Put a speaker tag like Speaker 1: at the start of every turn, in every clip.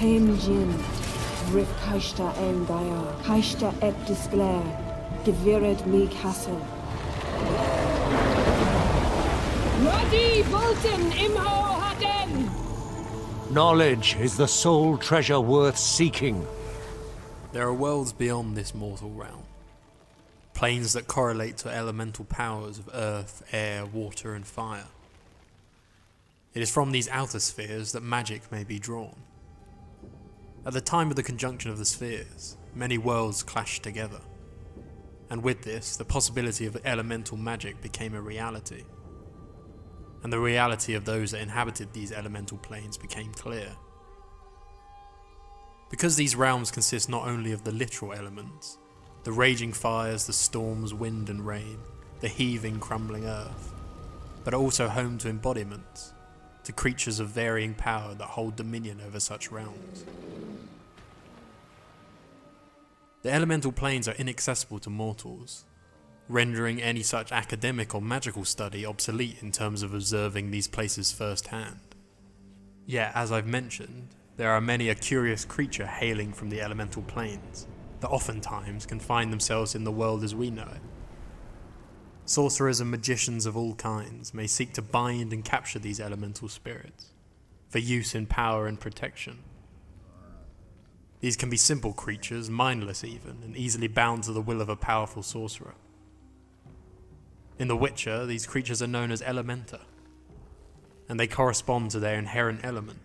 Speaker 1: Hen Jinn, Rif Kaishta en Daya, Kaishta et Displair, Gevired me Castle. Radi Volten Imho Haden!
Speaker 2: Knowledge is the sole treasure worth seeking.
Speaker 3: There are worlds beyond this mortal realm. Planes that correlate to elemental powers of earth, air, water, and fire. It is from these outer spheres that magic may be drawn. At the time of the conjunction of the spheres, many worlds clashed together. And with this, the possibility of elemental magic became a reality. And the reality of those that inhabited these elemental planes became clear. Because these realms consist not only of the literal elements, the raging fires, the storms, wind and rain, the heaving, crumbling earth, but are also home to embodiments, to creatures of varying power that hold dominion over such realms. The elemental planes are inaccessible to mortals, rendering any such academic or magical study obsolete in terms of observing these places firsthand. Yet, as I've mentioned, there are many a curious creature hailing from the elemental planes, that oftentimes can find themselves in the world as we know it. Sorcerers and magicians of all kinds may seek to bind and capture these elemental spirits, for use in power and protection. These can be simple creatures, mindless even, and easily bound to the will of a powerful sorcerer. In The Witcher, these creatures are known as Elementa, and they correspond to their inherent element,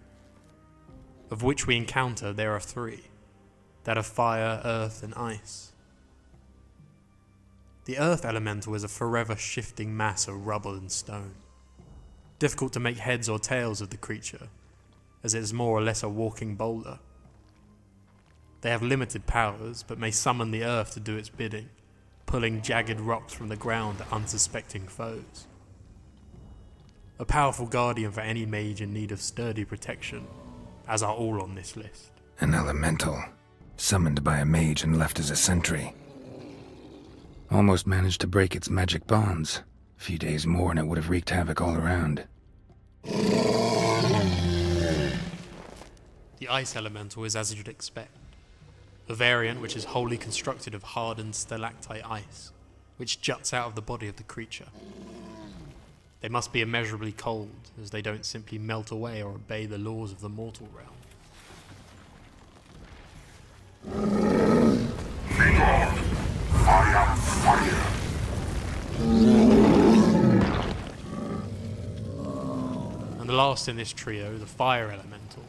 Speaker 3: of which we encounter there are three, that of fire, earth, and ice. The earth elemental is a forever shifting mass of rubble and stone, difficult to make heads or tails of the creature, as it is more or less a walking boulder. They have limited powers, but may summon the earth to do its bidding, pulling jagged rocks from the ground at unsuspecting foes. A powerful guardian for any mage in need of sturdy protection, as are all on this list.
Speaker 4: An elemental, summoned by a mage and left as a sentry. Almost managed to break its magic bonds. A few days more and it would have wreaked havoc all around.
Speaker 3: The ice elemental is as you'd expect. A variant which is wholly constructed of hardened stalactite ice, which juts out of the body of the creature. They must be immeasurably cold, as they don't simply melt away or obey the laws of the mortal realm.
Speaker 5: Begone! I am fire!
Speaker 3: And the last in this trio, the fire elemental.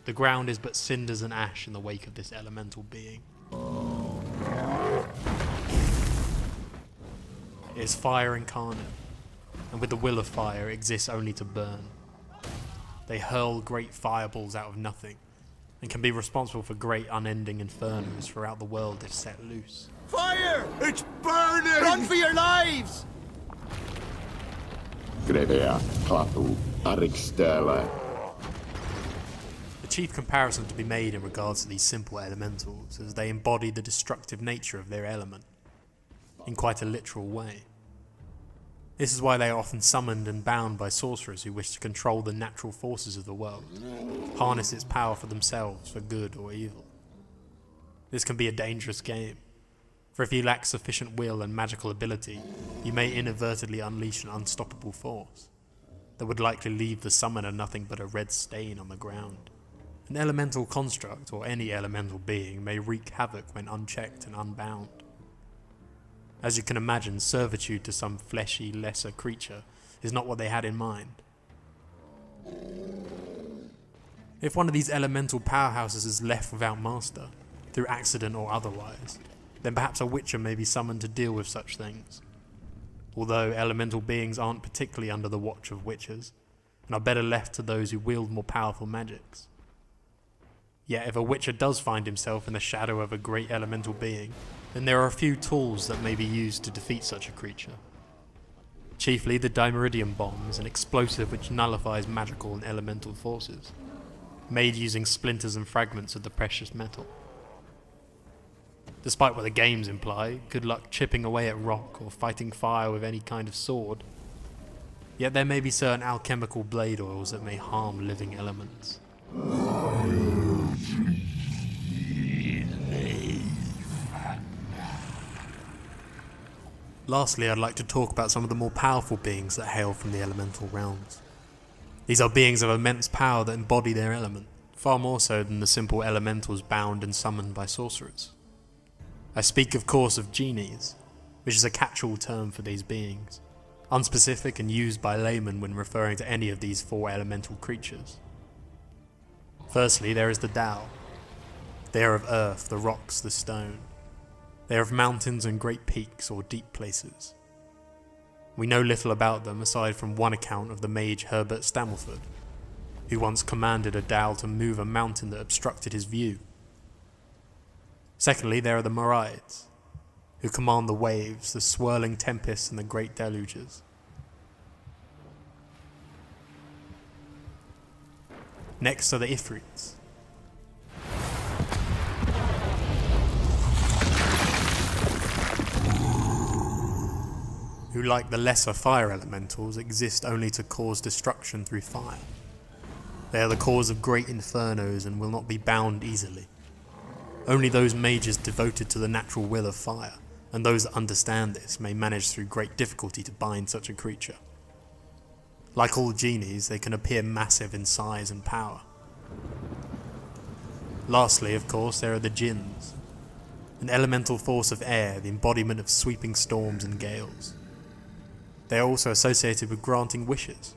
Speaker 3: The ground is but cinders and ash in the wake of this elemental being. It is fire incarnate, and with the will of fire, it exists only to burn. They hurl great fireballs out of nothing, and can be responsible for great unending infernos throughout the world if set loose.
Speaker 6: Fire!
Speaker 5: It's burning!
Speaker 6: Run for your lives!
Speaker 5: Grevea, Clatu, Arixtella.
Speaker 3: The chief comparison to be made in regards to these simple elementals is they embody the destructive nature of their element, in quite a literal way. This is why they are often summoned and bound by sorcerers who wish to control the natural forces of the world, harness its power for themselves, for good or evil. This can be a dangerous game, for if you lack sufficient will and magical ability, you may inadvertently unleash an unstoppable force that would likely leave the summoner nothing but a red stain on the ground. An elemental construct, or any elemental being, may wreak havoc when unchecked and unbound. As you can imagine, servitude to some fleshy, lesser creature is not what they had in mind. If one of these elemental powerhouses is left without master, through accident or otherwise, then perhaps a Witcher may be summoned to deal with such things. Although elemental beings aren't particularly under the watch of Witchers, and are better left to those who wield more powerful magics. Yet if a Witcher does find himself in the shadow of a great elemental being, then there are a few tools that may be used to defeat such a creature. Chiefly the Dimeridium bombs, an explosive which nullifies magical and elemental forces, made using splinters and fragments of the precious metal. Despite what the games imply, good luck chipping away at rock or fighting fire with any kind of sword. Yet there may be certain alchemical blade oils that may harm living elements. Lastly, I'd like to talk about some of the more powerful beings that hail from the elemental realms. These are beings of immense power that embody their element, far more so than the simple elementals bound and summoned by sorcerers. I speak of course of genies, which is a catch-all term for these beings, unspecific and used by laymen when referring to any of these 4 elemental creatures. Firstly, there is the Dao. They are of earth, the rocks, the stone. They are of mountains and great peaks or deep places. We know little about them aside from one account of the mage Herbert Stammelford, who once commanded a Dao to move a mountain that obstructed his view. Secondly, there are the Morides, who command the waves, the swirling tempests and the great deluges. Next are the Ifrits, who, like the lesser fire elementals, exist only to cause destruction through fire. They are the cause of great infernos and will not be bound easily. Only those mages devoted to the natural will of fire, and those that understand this, may manage through great difficulty to bind such a creature. Like all genies, they can appear massive in size and power. Lastly, of course, there are the Jinns, an elemental force of air, the embodiment of sweeping storms and gales. They are also associated with granting wishes,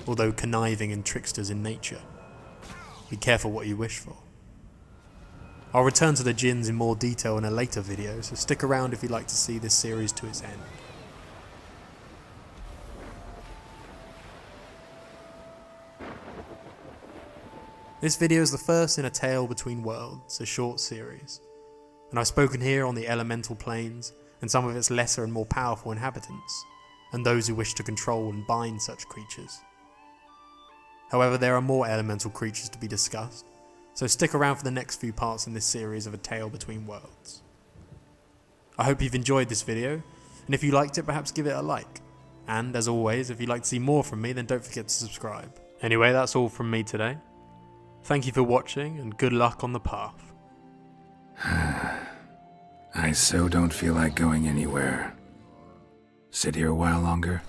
Speaker 3: although conniving and tricksters in nature. Be careful what you wish for. I'll return to the Jinns in more detail in a later video, so stick around if you'd like to see this series to its end. This video is the first in A Tale Between Worlds, a short series, and I've spoken here on the elemental planes and some of its lesser and more powerful inhabitants, and those who wish to control and bind such creatures. However, there are more elemental creatures to be discussed, so stick around for the next few parts in this series of A Tale Between Worlds. I hope you've enjoyed this video, and if you liked it, perhaps give it a like. And as always, if you'd like to see more from me, then don't forget to subscribe. Anyway, that's all from me today. Thank you for watching, and good luck on the path.
Speaker 4: I so don't feel like going anywhere. Sit here a while longer?